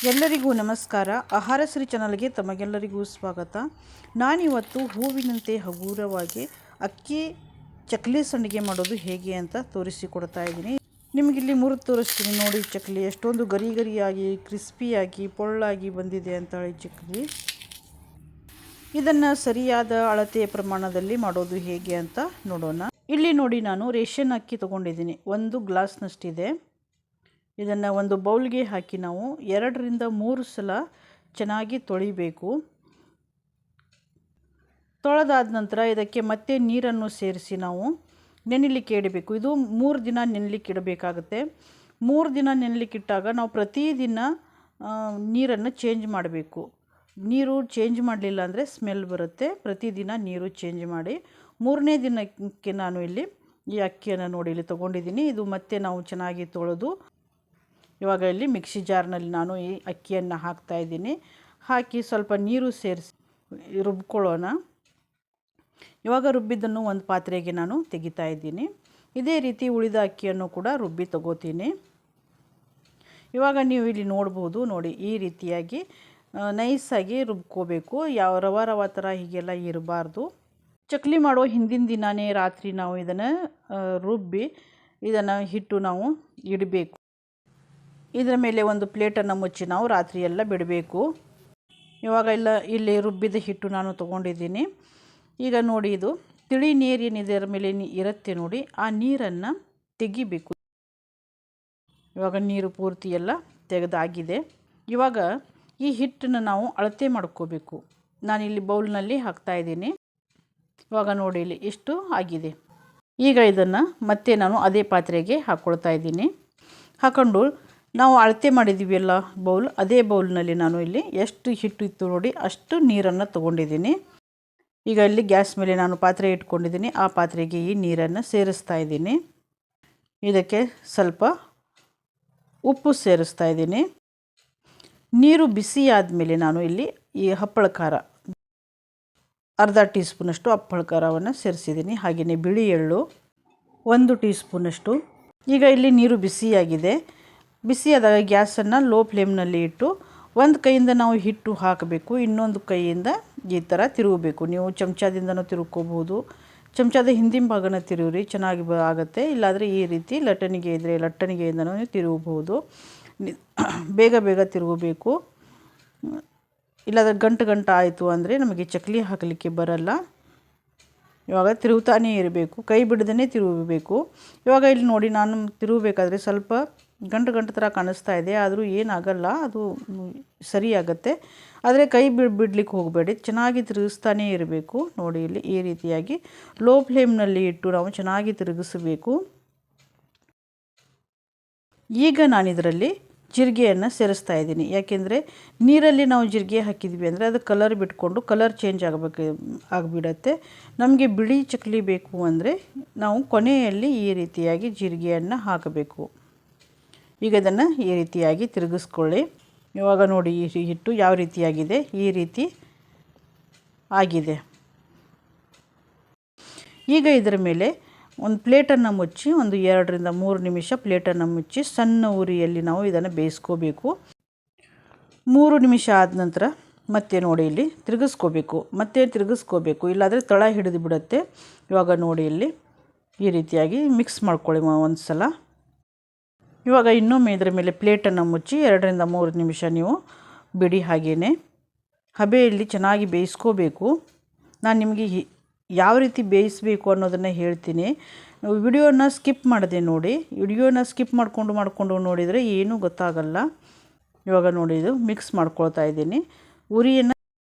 ಎಲ್ಲರಿಗೂ ನಮಸ್ಕಾರ. ಆಹಾರ ಶ್ರೀ ಚಾನಲ್ಗೆ ತಮಗೆಲ್ಲರಿಗೂ ಸ್ವಾಗತ. ನಾನಿವತ್ತು ಹೂವಿನಂತೆ ಹಗುರವಾಗಿ ಅಕ್ಕಿ ಚಕ್ಲಿ ಸಂಡಿಗೆ ಮಾಡೋದು ಹೇಗೆ ಅಂತ ತೋರಿಸಿಕೊಡ್ತಾ ಇದ್ದೀನಿ. ನಿಮಗಿಲ್ಲಿ ಮುರಿದು ತೋರಿಸ್ತೀನಿ ನೋಡಿ. ಚಕ್ಲಿ ಎಷ್ಟೊಂದು ಗರಿ ಗರಿಯಾಗಿ ಕ್ರಿಸ್ಪಿಯಾಗಿ ಪೊಳ್ಳಾಗಿ ಬಂದಿದೆ ಅಂತ ಹೇಳಿ ಚಕ್ಲಿ. ಇದನ್ನು ಸರಿಯಾದ ಅಳತೆಯ ಪ್ರಮಾಣದಲ್ಲಿ ಮಾಡೋದು ಹೇಗೆ ಅಂತ ನೋಡೋಣ. ಇಲ್ಲಿ ನೋಡಿ, ನಾನು ರೇಷನ್ ಅಕ್ಕಿ ತೊಗೊಂಡಿದ್ದೀನಿ. 1 ಗ್ಲಾಸ್ನಷ್ಟಿದೆ. ಇದನ್ನು ಒಂದು ಬೌಲ್ಗೆ ಹಾಕಿ ನಾವು 2 ರಿಂದ 3 ಸಲ ಚೆನ್ನಾಗಿ ತೊಳಿಬೇಕು. ತೊಳೆದಾದ ನಂತರ ಇದಕ್ಕೆ ಮತ್ತೆ ನೀರನ್ನು ಸೇರಿಸಿ ನಾವು ನೆನೆಲಿಕ್ಕೆ ಇಡಬೇಕು. ಇದು 3 ದಿನ ನೆನೆಲಿಕ್ಕೆ ಇಡಬೇಕಾಗುತ್ತೆ. 3 ದಿನ ನೆನೆಲಿಕ್ಕೆ ಇಟ್ಟಾಗ ನಾವು ಪ್ರತಿದಿನ ನೀರನ್ನು ಚೇಂಜ್ ಮಾಡಬೇಕು. ನೀರು ಚೇಂಜ್ ಮಾಡಲಿಲ್ಲ ಅಂದರೆ ಸ್ಮೆಲ್ ಬರುತ್ತೆ. ಪ್ರತಿದಿನ ನೀರು ಚೇಂಜ್ ಮಾಡಿ 3ನೇ ದಿನಕ್ಕೆ ನಾನು ಇಲ್ಲಿ ಈ ಅಕ್ಕಿಯನ್ನು ನೋಡಿ ಇಲ್ಲಿ ತೊಗೊಂಡಿದ್ದೀನಿ. ಇದು ಮತ್ತೆ ನಾವು ಚೆನ್ನಾಗಿ ತೊಳೆದು ಇವಾಗ ಇಲ್ಲಿ ಮಿಕ್ಸಿ ಜಾರ್ನಲ್ಲಿ ನಾನು ಈ ಅಕ್ಕಿಯನ್ನು ಹಾಕ್ತಾಯಿದ್ದೀನಿ. ಹಾಕಿ ಸ್ವಲ್ಪ ನೀರು ಸೇರಿಸಿ ರುಬ್ಕೊಳ್ಳೋಣ. ಇವಾಗ ರುಬ್ಬಿದ್ದನ್ನು ಒಂದು ಪಾತ್ರೆಗೆ ನಾನು ತೆಗಿತಾ ಇದ್ದೀನಿ. ಇದೇ ರೀತಿ ಉಳಿದ ಅಕ್ಕಿಯನ್ನು ಕೂಡ ರುಬ್ಬಿ ತಗೋತೀನಿ. ಇವಾಗ ನೀವು ಇಲ್ಲಿ ನೋಡ್ಬೋದು ನೋಡಿ, ಈ ರೀತಿಯಾಗಿ ನೈಸಾಗಿ ರುಬ್ಕೋಬೇಕು. ಯಾವ ರವ ಥರ ಹೀಗೆಲ್ಲ ಇರಬಾರ್ದು. ಚಕ್ಲಿ ಮಾಡೋ ಹಿಂದಿನ ದಿನವೇ ರಾತ್ರಿ ನಾವು ಇದನ್ನು ರುಬ್ಬಿ ಇದನ್ನು ಹಿಟ್ಟು ನಾವು ಇಡಬೇಕು. ಇದರ ಮೇಲೆ ಒಂದು ಪ್ಲೇಟನ್ನು ಮುಚ್ಚಿ ನಾವು ರಾತ್ರಿ ಎಲ್ಲ ಬಿಡಬೇಕು. ಇವಾಗ ಇಲ್ಲಿ ರುಬ್ಬಿದ ಹಿಟ್ಟು ನಾನು ತೊಗೊಂಡಿದ್ದೀನಿ. ಈಗ ನೋಡಿ, ಇದು ತಿಳಿ ನೀರು ಏನಿದೆ ಅದರ ಮೇಲೆ ಇರುತ್ತೆ ನೋಡಿ, ಆ ನೀರನ್ನು ತೆಗಿಬೇಕು. ಇವಾಗ ನೀರು ಪೂರ್ತಿ ಎಲ್ಲ ತೆಗೆದಾಗಿದೆ. ಇವಾಗ ಈ ಹಿಟ್ಟನ್ನು ನಾವು ಅಳತೆ ಮಾಡ್ಕೋಬೇಕು. ನಾನಿಲ್ಲಿ ಬೌಲ್ನಲ್ಲಿ ಹಾಕ್ತಾಯಿದ್ದೀನಿ. ಇವಾಗ ನೋಡಿ ಇಲ್ಲಿ ಎಷ್ಟು ಆಗಿದೆ. ಈಗ ಇದನ್ನು ಮತ್ತೆ ನಾನು ಅದೇ ಪಾತ್ರೆಗೆ ಹಾಕ್ಕೊಳ್ತಾ ಇದ್ದೀನಿ. ಹಾಕ್ಕೊಂಡು ನಾವು ಅಳತೆ ಮಾಡಿದ್ದೀವಲ್ಲ ಬೌಲ್, ಅದೇ ಬೌಲ್ನಲ್ಲಿ ನಾನು ಇಲ್ಲಿ ಎಷ್ಟು ಹಿಟ್ಟು ಇತ್ತು ನೋಡಿ ಅಷ್ಟು ನೀರನ್ನು ತೊಗೊಂಡಿದ್ದೀನಿ. ಈಗ ಇಲ್ಲಿ ಗ್ಯಾಸ್ ಮೇಲೆ ನಾನು ಪಾತ್ರೆ ಇಟ್ಕೊಂಡಿದ್ದೀನಿ. ಆ ಪಾತ್ರೆಗೆ ಈ ನೀರನ್ನು ಸೇರಿಸ್ತಾ ಇದ್ದೀನಿ. ಇದಕ್ಕೆ ಸ್ವಲ್ಪ ಉಪ್ಪು ಸೇರಿಸ್ತಾ ಇದ್ದೀನಿ. ನೀರು ಬಿಸಿ ಆದಮೇಲೆ ನಾನು ಇಲ್ಲಿ ಈ ಹಪ್ಪಳ ಖಾರ ಅರ್ಧ ಟೀ ಸ್ಪೂನಷ್ಟು ಹಪ್ಪಳ ಖಾರವನ್ನು ಸೇರಿಸಿದ್ದೀನಿ. ಹಾಗೆಯೇ ಬಿಳಿ ಎಳ್ಳು 1 ಟೀ ಸ್ಪೂನಷ್ಟು. ಈಗ ಇಲ್ಲಿ ನೀರು ಬಿಸಿಯಾಗಿದೆ. ಬಿಸಿಯಾದಾಗ ಗ್ಯಾಸನ್ನು ಲೋ ಫ್ಲೇಮ್ನಲ್ಲಿ ಇಟ್ಟು ಒಂದು ಕೈಯಿಂದ ನಾವು ಹಿಟ್ಟು ಹಾಕಬೇಕು, ಇನ್ನೊಂದು ಕೈಯಿಂದ ಈ ಥರ ತಿರುಗಬೇಕು. ನೀವು ಚಮಚದಿಂದನೂ ತಿರುಗ್ಕೋಬೋದು. ಚಮಚದ ಹಿಂದಿನ ಭಾಗನ ತಿರುಗ್ರಿ, ಚೆನ್ನಾಗಿ ಆಗುತ್ತೆ. ಇಲ್ಲಾಂದರೆ ಈ ರೀತಿ ಲಟ್ಟಣಿಗೆ ಇದ್ದರೆ ಲಟ್ಟಣಿಗೆಯಿಂದನೂ ತಿರುಗಬಹುದು. ಬೇಗ ಬೇಗ ತಿರುಗಬೇಕು. ಇಲ್ಲಾಂದರೆ ಗಂಟು ಆಯಿತು ಅಂದರೆ ನಮಗೆ ಚಕ್ಲಿ ಹಾಕಲಿಕ್ಕೆ ಬರಲ್ಲ. ಇವಾಗ ತಿರುಗ್ತಾನೇ ಇರಬೇಕು, ಕೈ ಬಿಡದೇ ತಿರುಗಬೇಕು. ಇವಾಗ ಇಲ್ಲಿ ನೋಡಿ, ನಾನು ತಿರುಗಬೇಕಾದ್ರೆ ಸ್ವಲ್ಪ ಗಂಟು ಥರ ಕಾಣಿಸ್ತಾ ಇದೆ, ಆದರೂ ಏನಾಗಲ್ಲ, ಅದು ಸರಿಯಾಗತ್ತೆ. ಆದರೆ ಕೈ ಬಿಡಲಿಕ್ಕೆ ಹೋಗಬೇಡಿ, ಚೆನ್ನಾಗಿ ತಿರುಗಿಸ್ತಾನೇ ಇರಬೇಕು. ನೋಡಿ ಇಲ್ಲಿ ಈ ರೀತಿಯಾಗಿ ಲೋ ಫ್ಲೇಮ್ನಲ್ಲಿ ಇಟ್ಟು ನಾವು ಚೆನ್ನಾಗಿ ತಿರುಗಿಸಬೇಕು. ಈಗ ನಾನಿದರಲ್ಲಿ ಜೀರಿಗೆಯನ್ನು ಸೇರಿಸ್ತಾ ಇದ್ದೀನಿ. ಯಾಕೆಂದರೆ ನೀರಲ್ಲಿ ನಾವು ಜೀರಿಗೆ ಹಾಕಿದ್ವಿ ಅಂದರೆ ಅದು ಕಲರ್ ಬಿಟ್ಕೊಂಡು ಕಲರ್ ಚೇಂಜ್ ಆಗಿಬಿಡತ್ತೆ. ನಮಗೆ ಬಿಳಿ ಚಕ್ಲಿ ಬೇಕು ಅಂದರೆ ನಾವು ಕೊನೆಯಲ್ಲಿ ಈ ರೀತಿಯಾಗಿ ಜೀರಿಗೆಯನ್ನು ಹಾಕಬೇಕು. ಈಗ ಇದನ್ನು ಈ ರೀತಿಯಾಗಿ ತಿರುಗಿಸ್ಕೊಳ್ಳಿ. ಇವಾಗ ನೋಡಿ ಈ ಹಿಟ್ಟು ಯಾವ ರೀತಿಯಾಗಿದೆ, ಈ ರೀತಿ ಆಗಿದೆ. ಈಗ ಇದರ ಮೇಲೆ ಒಂದು ಪ್ಲೇಟನ್ನು ಮುಚ್ಚಿ 1 2 ರಿಂದ 3 ನಿಮಿಷ ಪ್ಲೇಟನ್ನು ಮುಚ್ಚಿ ಸಣ್ಣ ಉರಿಯಲ್ಲಿ ನಾವು ಇದನ್ನು ಬೇಯಿಸ್ಕೋಬೇಕು. 3 ನಿಮಿಷ ಆದ ನಂತರ ಮತ್ತೆ ನೋಡಿ ಇಲ್ಲಿ ತಿರುಗಿಸ್ಕೋಬೇಕು. ಇಲ್ಲಾಂದರೆ ತಳ ಹಿಡಿದು ಬಿಡುತ್ತೆ. ಇವಾಗ ನೋಡಿ ಇಲ್ಲಿ ಈ ರೀತಿಯಾಗಿ ಮಿಕ್ಸ್ ಮಾಡ್ಕೊಳ್ಳಿ ಒಂದು ಸಲ. ಇವಾಗ ಇನ್ನೊಮ್ಮೆ ಇದರ ಮೇಲೆ ಪ್ಲೇಟನ್ನು ಮುಚ್ಚಿ 2 ರಿಂದ 3 ನಿಮಿಷ ನೀವು ಬಿಡಿ. ಹಾಗೆಯೇ ಹಬೆಯಲ್ಲಿ ಚೆನ್ನಾಗಿ ಬೇಯಿಸ್ಕೋಬೇಕು. ನಾನು ನಿಮಗೆ ಯಾವ ರೀತಿ ಬೇಯಿಸಬೇಕು ಅನ್ನೋದನ್ನು ಹೇಳ್ತೀನಿ. ವಿಡಿಯೋನ ಸ್ಕಿಪ್ ಮಾಡದೆ ನೋಡಿ. ವಿಡಿಯೋನ ಸ್ಕಿಪ್ ಮಾಡಿಕೊಂಡು ನೋಡಿದರೆ ಏನೂ ಗೊತ್ತಾಗಲ್ಲ. ಇವಾಗ ನೋಡಿ, ಇದು ಮಿಕ್ಸ್ ಮಾಡ್ಕೊಳ್ತಾ ಇದ್ದೀನಿ. ಉರಿಯನ್ನು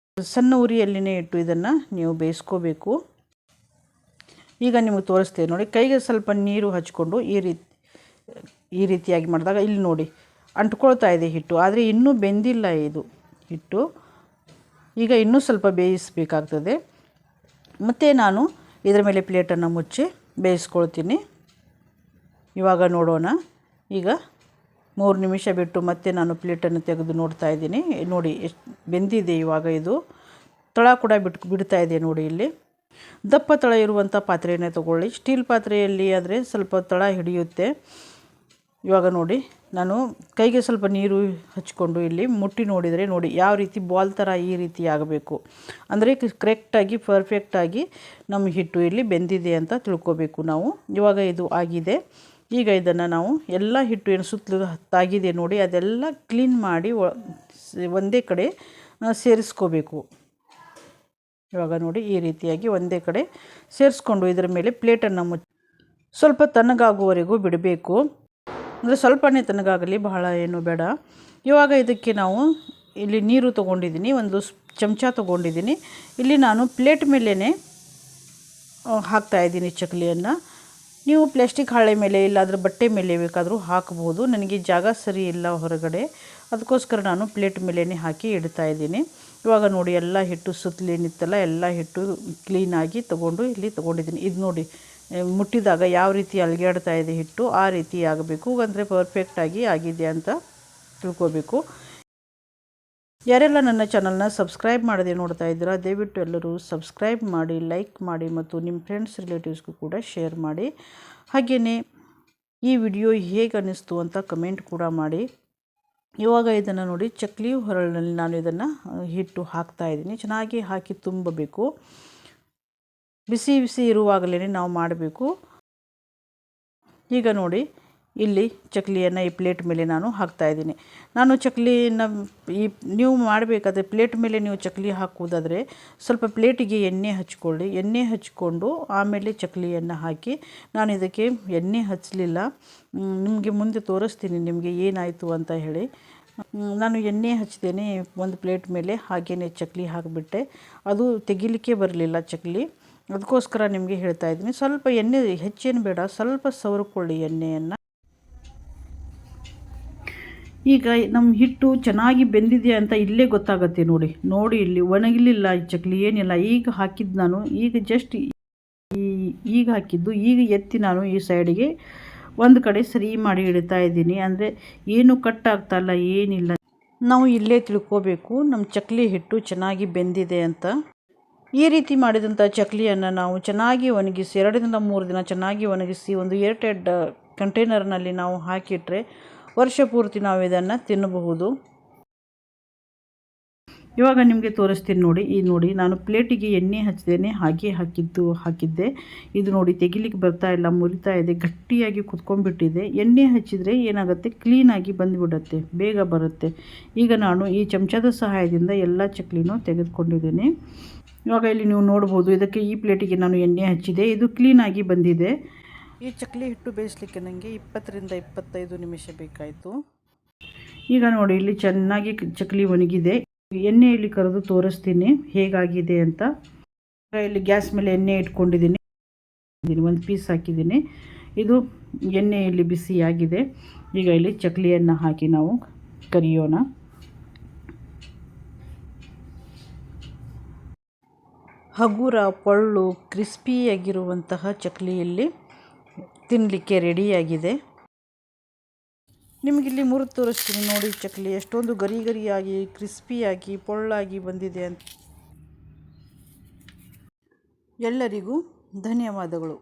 ಸಣ್ಣ ಉರಿಯಲ್ಲಿನೇ ಇಟ್ಟು ಇದನ್ನು ನೀವು ಬೇಯಿಸ್ಕೋಬೇಕು. ಈಗ ನಿಮಗೆ ತೋರಿಸ್ತೇನೆ ನೋಡಿ. ಕೈಗೆ ಸ್ವಲ್ಪ ನೀರು ಹಚ್ಕೊಂಡು ಈ ರೀತಿಯಾಗಿ ಮಾಡಿದಾಗ ಇಲ್ಲಿ ನೋಡಿ ಅಂಟ್ಕೊಳ್ತಾ ಇದೆ ಹಿಟ್ಟು, ಆದರೆ ಇನ್ನೂ ಬೆಂದಿಲ್ಲ ಇದು ಹಿಟ್ಟು. ಈಗ ಇನ್ನೂ ಸ್ವಲ್ಪ ಬೇಯಿಸಬೇಕಾಗ್ತದೆ. ಮತ್ತು ನಾನು ಇದರ ಮೇಲೆ ಪ್ಲೇಟನ್ನು ಮುಚ್ಚಿ ಬೇಯಿಸ್ಕೊಳ್ತೀನಿ. ಇವಾಗ ನೋಡೋಣ. ಈಗ 3 ನಿಮಿಷ ಬಿಟ್ಟು ಮತ್ತೆ ನಾನು ಪ್ಲೇಟನ್ನು ತೆಗೆದು ನೋಡ್ತಾ ಇದ್ದೀನಿ. ನೋಡಿ ಎಷ್ಟು ಬೆಂದಿದೆ. ಇವಾಗ ಇದು ತಳ ಕೂಡ ಬಿಡ್ತಾ ಇದೆ ನೋಡಿ. ಇಲ್ಲಿ ದಪ್ಪ ತಳ ಇರುವಂಥ ಪಾತ್ರೆಯನ್ನೇ ತೊಗೊಳ್ಳಿ. ಸ್ಟೀಲ್ ಪಾತ್ರೆಯಲ್ಲಿ ಆದರೆ ಸ್ವಲ್ಪ ತಳ ಹಿಡಿಯುತ್ತೆ. ಇವಾಗ ನೋಡಿ ನಾನು ಕೈಗೆ ಸ್ವಲ್ಪ ನೀರು ಹಚ್ಕೊಂಡು ಇಲ್ಲಿ ಮುಟ್ಟಿ ನೋಡಿದರೆ ನೋಡಿ ಯಾವ ರೀತಿ ಬಾಲ್ ಥರ ಈ ರೀತಿ ಆಗಬೇಕು. ಅಂದರೆ ಕರೆಕ್ಟಾಗಿ ಪರ್ಫೆಕ್ಟಾಗಿ ನಮ್ಮ ಹಿಟ್ಟು ಇಲ್ಲಿ ಬೆಂದಿದೆ ಅಂತ ತಿಳ್ಕೊಬೇಕು ನಾವು. ಇವಾಗ ಇದು ಆಗಿದೆ. ಈಗ ಇದನ್ನು ನಾವು ಎಲ್ಲ ಹಿಟ್ಟು ಏನು ಸುತ್ತಲೂ ತಾಗಿದೆ ನೋಡಿ ಅದೆಲ್ಲ ಕ್ಲೀನ್ ಮಾಡಿ ಒಂದೇ ಕಡೆ ಸೇರಿಸ್ಕೋಬೇಕು. ಇವಾಗ ನೋಡಿ ಈ ರೀತಿಯಾಗಿ ಒಂದೇ ಕಡೆ ಸೇರಿಸ್ಕೊಂಡು ಇದರ ಮೇಲೆ ಪ್ಲೇಟನ್ನು ಮುಚ್ಚಿ ಸ್ವಲ್ಪ ತಣ್ಣಗಾಗುವವರೆಗೂ ಬಿಡಬೇಕು. ಅಂದರೆ ಸ್ವಲ್ಪನೇ ತಣ್ಣಗಾಗಲಿ, ಬಹಳ ಏನು ಬೇಡ. ಇವಾಗ ಇದಕ್ಕೆ ನಾವು ಇಲ್ಲಿ ನೀರು ತೊಗೊಂಡಿದ್ದೀನಿ, ಒಂದು ಚಮಚ ತೊಗೊಂಡಿದ್ದೀನಿ. ಇಲ್ಲಿ ನಾನು ಪ್ಲೇಟ್ ಮೇಲೇ ಹಾಕ್ತಾಯಿದ್ದೀನಿ ಚಕ್ಕಲಿಯನ್ನು. ನೀವು ಪ್ಲಾಸ್ಟಿಕ್ ಹಾಳೆ ಮೇಲೆ ಇಲ್ಲಾಂದರೆ ಬಟ್ಟೆ ಮೇಲೆ ಬೇಕಾದರೂ ಹಾಕ್ಬೋದು. ನನಗೆ ಜಾಗ ಸರಿ ಇಲ್ಲ ಹೊರಗಡೆ, ಅದಕ್ಕೋಸ್ಕರ ನಾನು ಪ್ಲೇಟ್ ಮೇಲೇ ಹಾಕಿ ಇಡ್ತಾಯಿದ್ದೀನಿ. ಇವಾಗ ನೋಡಿ ಎಲ್ಲ ಹಿಟ್ಟು ಸುತ್ತಲೇನಿತ್ತಲ್ಲ ಎಲ್ಲ ಹಿಟ್ಟು ಕ್ಲೀನಾಗಿ ತೊಗೊಂಡು ಇಲ್ಲಿ ತೊಗೊಂಡಿದ್ದೀನಿ. ಇದು ನೋಡಿ ಮುಟ್ಟಿದಾಗ ಯಾವ ರೀತಿ ಅಲುಗಾಡ್ತಾ ಇದೆ ಹಿಟ್ಟು ಆ ರೀತಿ ಆಗಬೇಕು. ಅಂದರೆ ಪರ್ಫೆಕ್ಟಾಗಿ ಆಗಿದೆ ಅಂತ ತಿಳ್ಕೊಬೇಕು. ಯಾರೆಲ್ಲ ನನ್ನ ಚಾನಲ್ನ ಸಬ್ಸ್ಕ್ರೈಬ್ ಮಾಡದೆ ನೋಡ್ತಾ ಇದ್ದೀರಾ ದಯವಿಟ್ಟು ಎಲ್ಲರೂ ಸಬ್ಸ್ಕ್ರೈಬ್ ಮಾಡಿ, ಲೈಕ್ ಮಾಡಿ ಮತ್ತು ನಿಮ್ಮ ಫ್ರೆಂಡ್ಸ್ ರಿಲೇಟಿವ್ಸ್ಗೂ ಕೂಡ ಶೇರ್ ಮಾಡಿ. ಹಾಗೆಯೇ ಈ ವಿಡಿಯೋ ಹೇಗೆ ಅನ್ನಿಸ್ತು ಅಂತ ಕಮೆಂಟ್ ಕೂಡ ಮಾಡಿ. ಇವಾಗ ಇದನ್ನು ನೋಡಿ ಚಕ್ಕಲಿ ಹೊರಳಿನಲ್ಲಿ ನಾನು ಇದನ್ನು ಹಿಟ್ಟು ಹಾಕ್ತಾಯಿದ್ದೀನಿ. ಚೆನ್ನಾಗಿ ಹಾಕಿ ತುಂಬಬೇಕು. ಬಿಸಿ ಬಿಸಿ ಇರುವಾಗಲೇ ನಾವು ಮಾಡಬೇಕು. ಈಗ ನೋಡಿ ಇಲ್ಲಿ ಚಕ್ಕಲಿಯನ್ನು ಈ ಪ್ಲೇಟ್ ಮೇಲೆ ನಾನು ಹಾಕ್ತಾಯಿದ್ದೀನಿ. ನಾನು ಚಕ್ಕಲಿನ ನೀವು ಮಾಡಬೇಕಾದ್ರೆ ಪ್ಲೇಟ್ ಮೇಲೆ ನೀವು ಚಕ್ಕಲಿ ಹಾಕುವುದಾದರೆ ಸ್ವಲ್ಪ ಪ್ಲೇಟಿಗೆ ಎಣ್ಣೆ ಹಚ್ಕೊಳ್ಳಿ. ಎಣ್ಣೆ ಹಚ್ಕೊಂಡು ಆಮೇಲೆ ಚಕ್ಕಲಿಯನ್ನು ಹಾಕಿ. ನಾನು ಇದಕ್ಕೆ ಎಣ್ಣೆ ಹಚ್ಚಲಿಲ್ಲ, ನಿಮಗೆ ಮುಂದೆ ತೋರಿಸ್ತೀನಿ ನಿಮಗೆ ಏನಾಯಿತು ಅಂತ ಹೇಳಿ. ನಾನು ಎಣ್ಣೆ ಹಚ್ಚಿದ್ದೇನೆ ಒಂದು ಪ್ಲೇಟ್ ಮೇಲೆ, ಹಾಗೆಯೇ ಚಕ್ಕಲಿ ಹಾಕಿಬಿಟ್ಟೆ. ಅದು ತೆಗಿಲಿಕ್ಕೆ ಬರಲಿಲ್ಲ ಚಕ್ಕಲಿ, ಅದಕ್ಕೋಸ್ಕರ ನಿಮಗೆ ಹೇಳ್ತಾ ಇದ್ದೀನಿ. ಸ್ವಲ್ಪ ಎಣ್ಣೆ ಹೆಚ್ಚೇನು ಬೇಡ, ಸ್ವಲ್ಪ ಸವರ್ಕೊಳ್ಳಿ ಎಣ್ಣೆಯನ್ನು. ಈಗ ನಮ್ಮ ಹಿಟ್ಟು ಚೆನ್ನಾಗಿ ಬೆಂದಿದೆ ಅಂತ ಇಲ್ಲೇ ಗೊತ್ತಾಗುತ್ತೆ ನೋಡಿ ಇಲ್ಲಿ ಒಣಗಲಿಲ್ಲ ಈ ಚಕ್ಕಲಿ ಏನಿಲ್ಲ. ಈಗ ಹಾಕಿದ್ದು ನಾನು ಈಗ ಜಸ್ಟ್ ಈಗ ಹಾಕಿದ್ದು ಈಗ ಎತ್ತಿ ನಾನು ಈ ಸೈಡಿಗೆ ಒಂದು ಕಡೆ ಸರಿ ಮಾಡಿ ಇಡ್ತಾ ಇದ್ದೀನಿ. ಅಂದರೆ ಏನು ಕಟ್ ಆಗ್ತಾಯಿಲ್ಲ ಏನಿಲ್ಲ. ನಾವು ಇಲ್ಲೇ ತಿಳ್ಕೋಬೇಕು ನಮ್ಮ ಚಕ್ಕಲಿ ಹಿಟ್ಟು ಚೆನ್ನಾಗಿ ಬೆಂದಿದೆ ಅಂತ. ಈ ರೀತಿ ಮಾಡಿದಂಥ ಚಕ್ಕಲಿಯನ್ನು ನಾವು ಚೆನ್ನಾಗಿ ಒಣಗಿಸಿ 2 ದಿನ 3 ದಿನ ಚೆನ್ನಾಗಿ ಒಣಗಿಸಿ ಒಂದು ಏರ್ಟೈಟ್ ಕಂಟೈನರ್ನಲ್ಲಿ ನಾವು ಹಾಕಿಟ್ರೆ ವರ್ಷ ಪೂರ್ತಿ ನಾವು ಇದನ್ನು ತಿನ್ನಬಹುದು. ಇವಾಗ ನಿಮಗೆ ತೋರಿಸ್ತೀನಿ ನೋಡಿ. ನೋಡಿ ನಾನು ಪ್ಲೇಟಿಗೆ ಎಣ್ಣೆ ಹಚ್ಚಿದ್ದೇನೆ, ಹಾಗೆ ಹಾಕಿದ್ದೆ. ಇದು ನೋಡಿ ತೆಗಿಲಿಕ್ಕೆ ಬರ್ತಾ ಇಲ್ಲ, ಮುರಿತಾ ಇದೆ, ಗಟ್ಟಿಯಾಗಿ ಕುತ್ಕೊಂಡ್ಬಿಟ್ಟಿದೆ. ಎಣ್ಣೆ ಹಚ್ಚಿದರೆ ಏನಾಗುತ್ತೆ, ಕ್ಲೀನಾಗಿ ಬಂದುಬಿಡುತ್ತೆ, ಬೇಗ ಬರುತ್ತೆ. ಈಗ ನಾನು ಈ ಚಮಚದ ಸಹಾಯದಿಂದ ಎಲ್ಲ ಚಕ್ಕಲಿನೂ ತೆಗೆದುಕೊಂಡಿದ್ದೀನಿ. ಇವಾಗ ಇಲ್ಲಿ ನೀವು ನೋಡ್ಬೋದು, ಇದಕ್ಕೆ ಈ ಪ್ಲೇಟಿಗೆ ನಾನು ಎಣ್ಣೆ ಹಚ್ಚಿದೆ, ಇದು ಕ್ಲೀನಾಗಿ ಬಂದಿದೆ. ಈ ಚಕ್ಕಲಿ ಹಿಟ್ಟು ಬೇಯಿಸಲಿಕ್ಕೆ ನನಗೆ 20 ರಿಂದ 25 ನಿಮಿಷ ಬೇಕಾಯಿತು. ಈಗ ನೋಡಿ ಇಲ್ಲಿ ಚೆನ್ನಾಗಿ ಚಕ್ಕಲಿ ಒಣಗಿದೆ. ಎಣ್ಣೆಯಲ್ಲಿ ಕರೆದು ತೋರಿಸ್ತೀನಿ ಹೇಗಾಗಿದೆ ಅಂತ. ಇಲ್ಲಿ ಗ್ಯಾಸ್ ಮೇಲೆ ಎಣ್ಣೆ ಇಟ್ಕೊಂಡಿದ್ದೀನಿ, ಒಂದು ಪೀಸ್ ಹಾಕಿದ್ದೀನಿ. ಇದು ಎಣ್ಣೆಯಲ್ಲಿ ಬಿಸಿಯಾಗಿದೆ. ಈಗ ಇಲ್ಲಿ ಚಕ್ಕಲಿಯನ್ನು ಹಾಕಿ ನಾವು ಕರಿಯೋಣ. ಹಗುರ ಪೊಳ್ಳು ಕ್ರಿಸ್ಪಿಯಾಗಿರುವಂತಹ ಚಕ್ಕಲಿಯಲ್ಲಿ ತಿನ್ನಲಿಕ್ಕೆ ರೆಡಿಯಾಗಿದೆ. ನಿಮಗಿಲ್ಲಿ ಮುರಿದು ತೋರಿಸ್ತೀನಿ ನೋಡಿ ಚಕ್ಕಲಿ ಎಷ್ಟೊಂದು ಗರಿಯಾಗಿ ಕ್ರಿಸ್ಪಿಯಾಗಿ ಪೊಳ್ಳಾಗಿ ಬಂದಿದೆ ಅಂತ. ಎಲ್ಲರಿಗೂ ಧನ್ಯವಾದಗಳು.